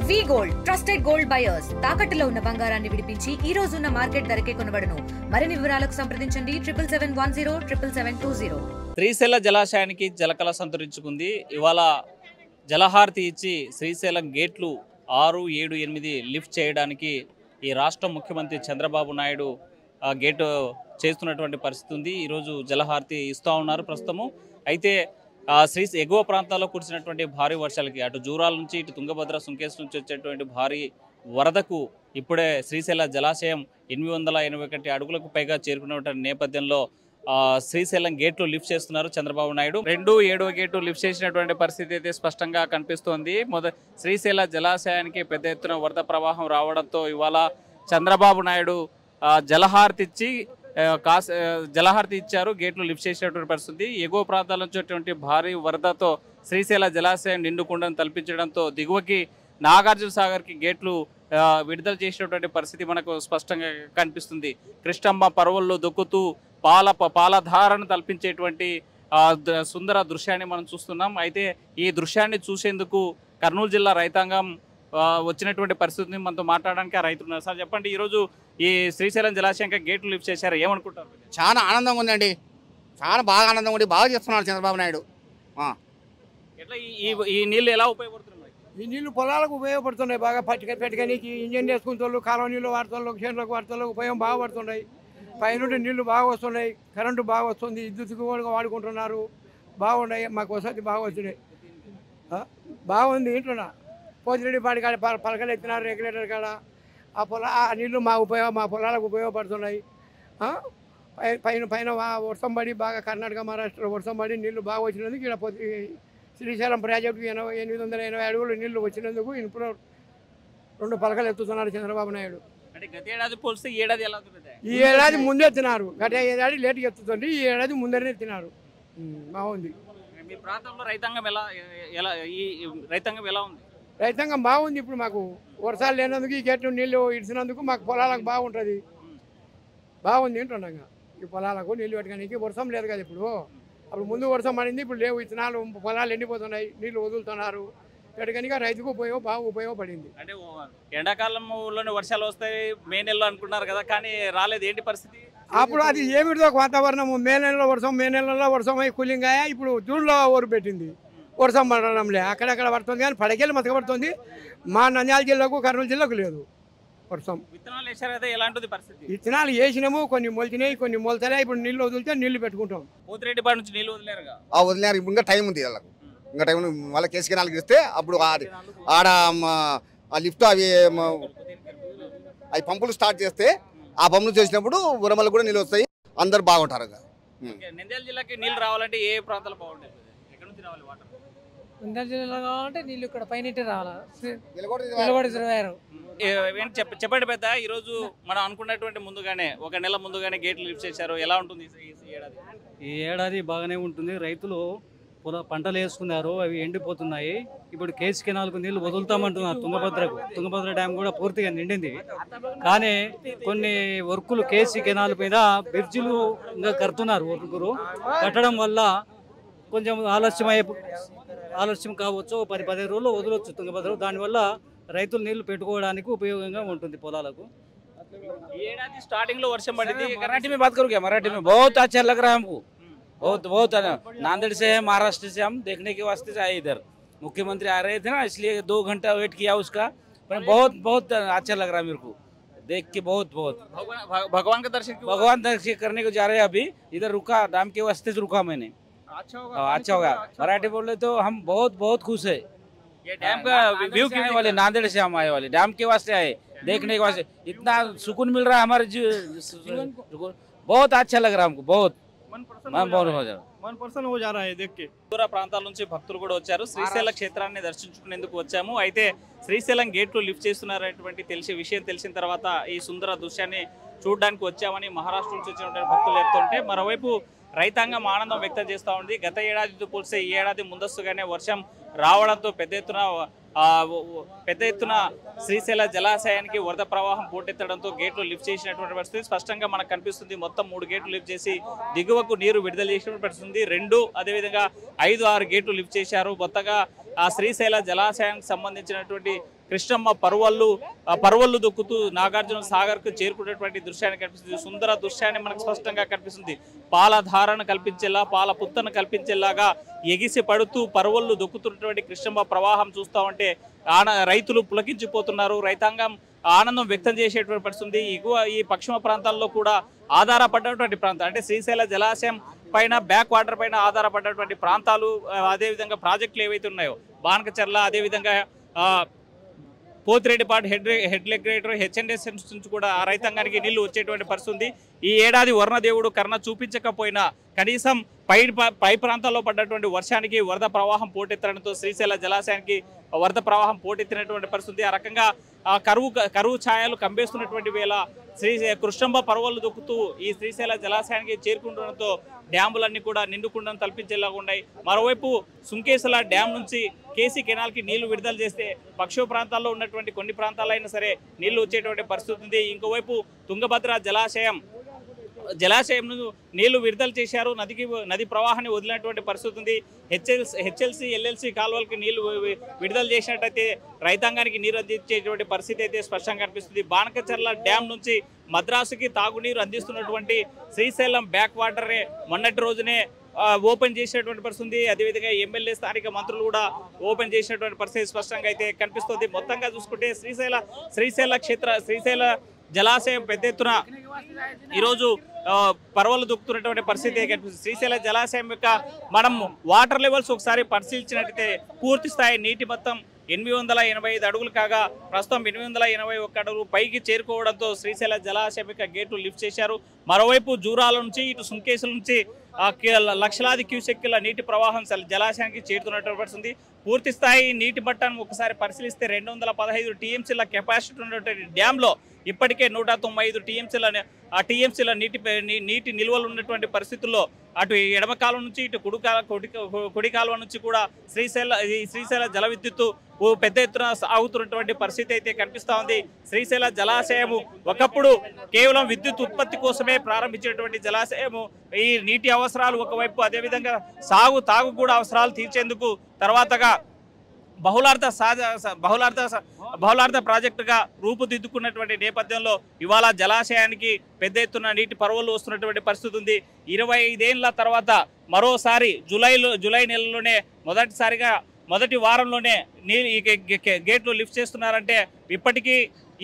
వి gold trusted gold buyers తాకట్టులో ఉన్న బంగారాన్ని విడిపించి ఈ రోజు ఉన్న మార్కెట్ ధరకే కొనబడును. మరిన్ని వివరాలకు సంప్రదించండి 7710772020. శ్రీశైల జలాశయానికి జలకళ సంతరించుకుంది. ఇవాళ జలహారతి ఇచ్చి శ్రీశైలం గేట్లు 6, 7, 8 లిఫ్ట్ చేయడానికి ఈ రాష్ట్ర ముఖ్యమంత్రి చంద్రబాబు నాయుడు గేటు చేస్తున్నటువంటి పరిస్థితి ఉంది. ఈరోజు జలహారతి ఇస్తూ ఉన్నారు ప్రస్తుతము. అయితే ఎగువ ప్రాంతాల్లో కురిసినటువంటి భారీ వర్షాలకి అటు జూరాల నుంచి ఇటు తుంగభద్ర సుంకేస్ నుంచి వచ్చేటువంటి భారీ వరదకు ఇప్పుడే శ్రీశైల జలాశయం 881 అడుగులకు పైగా చేరుకున్నటువంటి నేపథ్యంలో శ్రీశైలం గేట్లు లిఫ్ట్ చేస్తున్నారు చంద్రబాబు నాయుడు. 2, 7 గేటు లిఫ్ట్ చేసినటువంటి పరిస్థితి అయితే స్పష్టంగా కనిపిస్తోంది. శ్రీశైల జలాశయానికి పెద్ద ఎత్తున వరద ప్రవాహం రావడంతో ఇవాళ చంద్రబాబు నాయుడు జలహారతి ఇచ్చారు. గేట్లు లిఫ్ట్ చేసినటువంటి పరిస్థితి. ఎగువ ప్రాంతాల నుంచి భారీ వరదతో శ్రీశైల జలాశయం నిండుకుండను తలపించడంతో దిగువకి నాగార్జున సాగర్కి గేట్లు విడుదల చేసినటువంటి పరిస్థితి మనకు స్పష్టంగా కనిపిస్తుంది. కృష్ణమ్మ పర్వల్లో దొక్కుతూ పాలధారను తలపించేటువంటి సుందర దృశ్యాన్ని మనం చూస్తున్నాం. అయితే ఈ దృశ్యాన్ని చూసేందుకు కర్నూలు జిల్లా రైతాంగం వచ్చినటువంటి పరిస్థితిని మనతో మాట్లాడడానికి ఆ రైతులు ఉన్నారు. సార్ చెప్పండి, ఈరోజు ఈ శ్రీశైలం జలాశయంగా గేట్లు లిఫ్ట్ చేశారు, ఏమనుకుంటారు? చాలా ఆనందంగా ఉందండి, చాలా బాగా ఆనందంగా ఉంది. బాగా చేస్తున్నాడు చంద్రబాబు నాయుడు. ఎట్లా ఈ నీళ్ళు ఎలా ఉపయోగపడుతున్నాయి? ఈ నీళ్లు పొలాలకు ఉపయోగపడుతున్నాయి. బాగా పెట్టుకనికి ఇంజన్ వేసుకుంటూ కాలువ నీళ్ళు వాడుతాళ్ళు, చేనులకు వాడుతాళ్ళు ఉపయోగం బాగా పడుతున్నాయి. పైనుండి నీళ్లు బాగా వస్తున్నాయి, కరెంటు బాగా వస్తుంది, విద్యుత్తుకు కూడా వాడుకుంటున్నారు. బాగున్నాయి, మాకు వసతి బాగా వచ్చినాయి. బాగుంది. ఇంట్లో పోతిరెడ్డి పాడి కాడ పలకలు ఎత్తినారు, రెగ్యులేటర్ కాడ. ఆ నీళ్లు మా పొలాలకు ఉపయోగపడుతున్నాయి. పైన వర్షం పడి బాగా కర్ణాటక మహారాష్ట్రలో వర్షం పడి నీళ్లు బాగా వచ్చినందుకు ఇక్కడ శ్రీశైలం ప్రాజెక్టు 880 అడుగులు నీళ్లు వచ్చినందుకు ఇప్పుడు 2 పలకలు ఎత్తుతున్నారు చంద్రబాబు నాయుడు. అంటే గత ఏడాది పోలిస్తే ఈ ఏడాది ఎలా ఉంది? ఈ ఏడాది ముందే ఎత్తినారు, గత ఏడాది లేటుగా ఎత్తుతుంది, ఈ ఏడాది ముందరనే ఎత్తినారు. బాగుంది. మీ ప్రాంతంలో రైతాంగం ఎలా ఉంది? రైతాంగం బాగుంది. ఇప్పుడు మాకు వర్షాలు లేనందుకు ఈ గేట్లు నీళ్ళు ఇడిచినందుకు మాకు పొలాలకు బాగుంటుంది. బాగుంది ఏంటండగా ఈ పొలాలకు నీళ్ళు పెట్టడానికి. వర్షం లేదు కదా ఇప్పుడు. అప్పుడు ముందు వర్షం పడింది, ఇప్పుడు లేవు. విత్తనాలు పొలాలు ఎండిపోతున్నాయి, నీళ్ళు వదులుతున్నారు. పెట్టడానికి రైతుకు బాగా ఉపయోగపడింది. అంటే ఎండాకాలంలోనే వర్షాలు వస్తాయి మే నెలలో అనుకున్నారు కదా, కానీ రాలేదు. ఏంటి పరిస్థితి? అప్పుడు అది ఏమిటిదో వాతావరణం. మే నెలలో వర్షం అయి కూలింగ్ అయ్యా. ఇప్పుడు జూన్లో ఊరు పెట్టింది, వర్షం పడడంలే. అక్కడక్కడ పడుతుంది కానీ పడకెళ్ళి మతకబడుతుంది. మా నంద్యాల జిల్లాకు కర్నూలు జిల్లాకు లేదు వర్షం. విత్తనాలు వేసారు కదా, ఎలాంటిది పరిస్థితి? విత్తనాలు వేసినాము, కొన్ని మొలిచినాయి, కొన్ని మొలతలే. ఇప్పుడు నీళ్ళు వదిలితే నీళ్లు పెట్టుకుంటాం. పోతిరెడ్డిపాడు నుంచి నీళ్ళు వదిలేరుగా? వదిలేరు. ఇప్పుడు ఇంకా టైం ఉంది వాళ్ళకు, ఇంకా టైం. మళ్ళీ కేసుకి 4 ఇస్తే అప్పుడు ఆడ లిఫ్ట్ అవి పంపులు స్టార్ట్ చేస్తే ఆ పంపులు చేసినప్పుడు ఉరమలు కూడా నీళ్ళు వస్తాయి, అందరు బాగుంటారు. నంద్యాల జిల్లాకి నీళ్ళు రావాలంటే ఏ ప్రాంతాలు బాగుంటాయి? ఎక్కడ నుంచి రావాలి వాటర్? నంద్యాల జిల్లా కావాలంటే నీళ్ళు ఇక్కడ పైన రావాలి. చెప్పండి పెద్ద, ఈరోజు మనం అనుకున్నటువంటి ముందుగానే 1 నెల ముందుగానే గేట్లు లిఫ్ట్ చేశారు, ఎలా ఉంటుంది ఈ ఏడాది? బాగానే ఉంటుంది. రైతులు పంటలు వేసుకున్నారు, అవి ఎండిపోతున్నాయి. ఇప్పుడు కేసు కెనాల్కు నీళ్లు వదులుతామంటున్నారు. తుంగభద్ర డ్యామ్ కూడా పూర్తిగా నిండింది. కానీ కొన్ని వర్కులు కేసీ కెనాల్ మీద బ్రిడ్జిలు ఇంకా కడుతున్నారు. వర్కులు కట్టడం వల్ల కొంచెం ఆలస్యం కావచ్చు. 10-15 రోజులు వదలొచ్చు తుంగభద్ర. దానివల్ల రైతులు నీళ్లు పెట్టుకోవడానికి ఉపయోగంగా ఉంటుంది పొలాలకు. ఏడాది స్టార్టింగ్ లో వర్షం పడింది. मराठी में बात करूँ क्या? मराठी में बहुत अच्छा लग रहा है हमको, बहुत नांदेड़ से है, महाराष्ट्र से हम देखने के वास्ते से आए इधर. मुख्यमंत्री आ रहे थे ना, इसलिए 2 घंटा वेट किया उसका. पर बहुत अच्छा लग रहा है मेरे को देख के. बहुत भगवान का दर्शन करने को जा रहे हैं. अभी इधर रुका, डैम के वास्ते से रुका मैंने. अच्छा होगा. मराठी बोले तो हम बहुत खुश है. ये डैम का व्यू क्यों वाले नांदेड़ से हम आए वाले, डैम के वास्ते आए, देखने के वास्ते. इतना सुकून मिल रहा है हमारे जीवन. बहुत अच्छा लग रहा है हमको. बहुत मन पर्सन हो जा रहा है देख के. దూర ప్రాంతాల నుంచి భక్తులు కూడా వచ్చారు. శ్రీశైల క్షేత్రాన్ని దర్శించుకునేందుకు వచ్చాము. అయితే శ్రీశైలం గేట్లు లిఫ్ట్ చేస్తున్నారనేటువంటి విషయం తెలిసిన తర్వాత ఈ సుందర దృశ్యాన్ని చూడడానికి వచ్చామని మహారాష్ట్ర నుంచి వచ్చినటువంటి భక్తులు చెప్తుంటే, మరోవైపు రైతాంగం ఆనందం వ్యక్తం చేస్తూ ఉంది. గత ఏడాదితో పోలిస్తే ఈ ఏడాది ముందస్తుగానే వర్షం రావడంతో పెద్ద ఎత్తున శ్రీశైల జలాశయానికి వరద ప్రవాహం పోటెత్తడంతో గేట్లు లిఫ్ట్ చేసినటువంటి పరిస్థితి స్పష్టంగా మనకు కనిపిస్తుంది. మొత్తం 3 గేట్లు లిఫ్ట్ చేసి దిగువకు నీరు విడుదల చేసినటువంటి పరిస్థితి. 2 అదేవిధంగా 5, 6 గేట్లు లిఫ్ట్ చేశారు. మొత్తగా ఆ శ్రీశైల జలాశయానికి సంబంధించినటువంటి కృష్ణమ్మ పరువళ్ళు దొక్కుతూ నాగార్జున సాగర్కు చేరుకునేటువంటి దృశ్యాన్ని కనిపిస్తుంది. సుందర దృశ్యాన్ని మనకు స్పష్టంగా కనిపిస్తుంది. పాల ధారణ కల్పించేలా, పాల పుత్తను కల్పించేలాగా ఎగిసి పడుతూ పరువళ్ళు దొక్కుతున్నటువంటి కృష్ణమ్మ ప్రవాహం చూస్తామంటే రైతులు పులకించిపోతున్నారు. రైతాంగం ఆనందం వ్యక్తం చేసేటువంటి పరిస్థితుంది. ఈ పశ్చిమ ప్రాంతాల్లో కూడా ఆధారపడినటువంటి ప్రాంతం అంటే శ్రీశైల జలాశయం పైన బ్యాక్ వాటర్ పైన ఆధారపడినటువంటి ప్రాంతాలు, అదేవిధంగా ప్రాజెక్టులు ఏవైతే ఉన్నాయో బానకచర్ల, అదేవిధంగా పోతిరెడ్డిపాడు హెడ్ రెగ్యులేటర్ హెచ్ఎండ్ఎస్ నుంచి కూడా ఆ రైతాంగానికి నీళ్లు వచ్చేటువంటి పరిస్థితి. ఈ ఏడాది వర్ణదేవుడు కరుణ చూపించకపోయినా కనీసం పై ప్రాంతాల్లో పడ్డటువంటి వర్షానికి వరద ప్రవాహం పోటెత్తడంతో శ్రీశైల జలాశయానికి వరద ప్రవాహం పోటెత్తినటువంటి పరిస్థితి. ఆ రకంగా కరువు ఛాయలు కంబేస్తున్నటువంటి వేళ కృష్ణమ్మ పర్వలు దొక్కుతూ ఈ శ్రీశైల జలాశయానికి చేరుకుంటుండడంతో డ్యాములన్నీ కూడా నిండుకుండను తలపించేలాగా ఉన్నాయి. మరోవైపు సుంకేశ్వర డ్యామ్ నుంచి కేసీ కెనాల్కి నీళ్లు విడుదల చేస్తే పశ్చిమ ప్రాంతాల్లో ఉన్నటువంటి కొన్ని ప్రాంతాలైనా సరే నీళ్లు వచ్చేటువంటి పరిస్థితి ఉంది. ఇంకోవైపు తుంగభద్ర జలాశయం నీళ్లు విడుదల చేశారు. నది ప్రవాహాన్ని వదిలినటువంటి పరిస్థితి ఉంది. హెచ్ఎల్సి ఎల్ఎల్సి కాలువలకి నీళ్లు విడుదల చేసినట్టయితే రైతాంగానికి నీరు అందించేటువంటి పరిస్థితి అయితే స్పష్టంగా కనిపిస్తుంది. బానకచర్ల డ్యామ్ నుంచి మద్రాసుకి తాగునీరు అందిస్తున్నటువంటి శ్రీశైలం బ్యాక్ వాటరే మొన్నటి రోజునే ఓపెన్ చేసినటువంటి పరిస్థితి. అదేవిధంగా ఎమ్మెల్యే స్థానిక మంత్రులు కూడా ఓపెన్ చేసినటువంటి పరిస్థితి స్పష్టంగా అయితే కనిపిస్తుంది. మొత్తంగా చూసుకుంటే శ్రీశైల జలాశయం పెద్ద ఎత్తున ఈరోజు పర్వలు దొక్కుతున్నటువంటి పరిస్థితి కనిపిస్తుంది. శ్రీశైల జలాశయం యొక్క మనం వాటర్ లెవెల్స్ ఒకసారి పరిశీలించినట్టయితే పూర్తి స్థాయి నీటి మొత్తం 885 అడుగులు కాగా ప్రస్తుతం 881 అడుగులు పైకి చేరుకోవడంతో శ్రీశైల జలాశయం యొక్క గేట్లు లిఫ్ట్ చేశారు. మరోవైపు జూరాల నుంచి ఇటు సుంకేసుల నుంచి లక్షలాది క్యూసెక్కుల నీటి ప్రవాహం జలాశయానికి చేరుతున్నటువంటి పరిస్థితి. పూర్తి స్థాయి నీటి మట్టాన్ని ఒకసారి పరిశీలిస్తే 215 టీఎంసీల కెపాసిటీ ఉన్నటువంటి డ్యాంలో ఇప్పటికే 195 టీఎంసీల నీటి నిల్వలు ఉన్నటువంటి పరిస్థితుల్లో అటు ఎడమ కాలువ నుంచి ఇటు కుడి కాలువ నుంచి కూడా శ్రీశైల జల విద్యుత్తు పెద్ద ఎత్తున సాగుతున్నటువంటి పరిస్థితి అయితే కనిపిస్తూ ఉంది. శ్రీశైల జలాశయము ఒకప్పుడు కేవలం విద్యుత్ ఉత్పత్తి కోసమే ప్రారంభించినటువంటి జలాశయము ఈ నీటి అవసరాలు ఒకవైపు, అదేవిధంగా తాగు కూడా అవసరాలు తీర్చేందుకు తర్వాతగా బహుళార్థ ప్రాజెక్టుగా రూపుదిద్దుకున్నటువంటి నేపథ్యంలో ఇవాళ జలాశయానికి పెద్ద ఎత్తున నీటి పర్వలు వస్తున్నటువంటి పరిస్థితి ఉంది. 25 ఏళ్ల తర్వాత మరోసారి జూలై నెలలోనే మొదటి వారంలోనే గేట్లు లిఫ్ట్ చేస్తున్నారంటే ఇప్పటికీ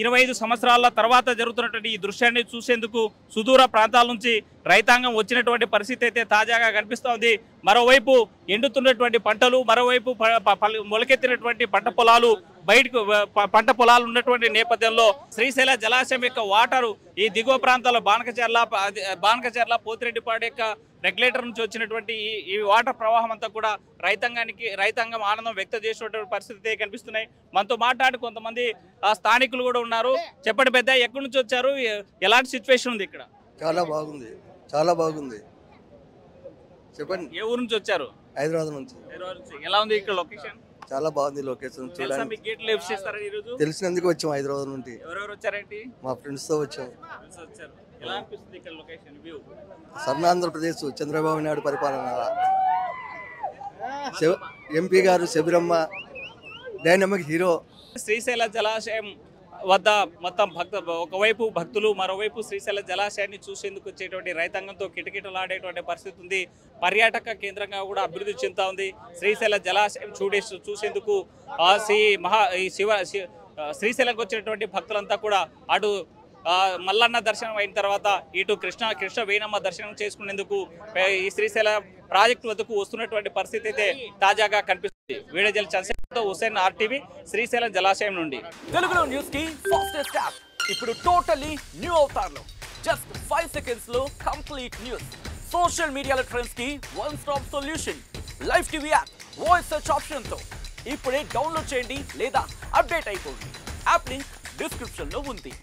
25 సంవత్సరాల తర్వాత జరుగుతున్నటువంటి ఈ దృశ్యాన్ని చూసేందుకు సుదూర ప్రాంతాల నుంచి రైతాంగం వచ్చినటువంటి పరిస్థితి అయితే తాజాగా కనిపిస్తోంది. మరోవైపు ఎండుతున్నటువంటి పంటలు, మరోవైపు మొలకెత్తినటువంటి పంట పొలాలు ఉన్నటువంటి నేపథ్యంలో శ్రీశైల జలాశయం యొక్క వాటరు ఈ దిగువ ప్రాంతాల్లో బానకచర్ల పోతిరెడ్డిపాడు యొక్క రెగ్యులేటర్ నుంచి వచ్చినటువంటి ఈ వాటర్ ప్రవాహం అంతా కూడా రైతాంగం ఆనందం వ్యక్తం చేసినటువంటి పరిస్థితి కనిపిస్తున్నాయి. మనతో మాట్లాడి కొంతమంది స్థానికులు కూడా ఉన్నారు. చెప్పండి పెద్ద, ఎక్కడి నుంచి వచ్చారు, ఎలాంటి సిచ్యువేషన్ ఉంది ఇక్కడ? చాలా బాగుంది చెప్పండి. ఏ ఊరు నుంచి వచ్చారు? హైదరాబాద్ నుంచి. ఎలా ఉంది ఇక్కడ లొకేషన్? చాలా బాగుంది లొకేషన్ చూడండి. తెలిసినందుకు వచ్చాం హైదరాబాద్ నుండి. ఎవరెవరు వచ్చారేంటి? మా ఫ్రెండ్స్ తో వచ్చాం. ఎలా అనిపిస్తుంది ఇక్కడ లొకేషన్ వ్యూ? ఆంధ్రప్రదేశ్ చంద్రబాబు నాయుడు పరిపాలన, ఎంపీ గారు శబరిమ్మ డైనమిక్ హీరో. శ్రీశైల జలాశయం వద్ద మొత్తం ఒకవైపు భక్తులు, మరోవైపు శ్రీశైల జలాశయాన్ని చూసేందుకు వచ్చేటువంటి రైతాంగంతో కిటకిటలాడేటువంటి పరిస్థితి ఉంది. పర్యాటక కేంద్రంగా కూడా అభివృద్ధి చెందుతా ఉంది. శ్రీశైల జలాశయం చూసేందుకు శ్రీశైలంకి వచ్చినటువంటి భక్తులంతా కూడా అటు మల్లన్న దర్శనం అయిన తర్వాత ఇటు కృష్ణ వేణమ్మ దర్శనం చేసుకునేందుకు ఈ శ్రీశైల ప్రాజెక్టు వద్దకు వస్తున్నటువంటి పరిస్థితి అయితే తాజాగా కనిపిస్తుంది. వీడియో చంద్రశేఖర్తో హుసేన్, RTV, శ్రీశైలం జలాశయం నుండి. తెలుగులో న్యూస్ కి ఫాస్టెస్ట్ యాప్ ఇప్పుడు టోటల్లీ న్యూ అవతార్లో జస్ట్ 5 seconds లో కంప్లీట్ న్యూస్. సోషల్ మీడియాలో ట్రెండ్స్ కి one stop solution. Live TV app voice search option తో ఇప్పుడే డౌన్లోడ్ చేయండి లేదా అప్డేట్ అయిపోండి. యాప్ లింక్ డిస్క్రిప్షన్ లో ఉంది.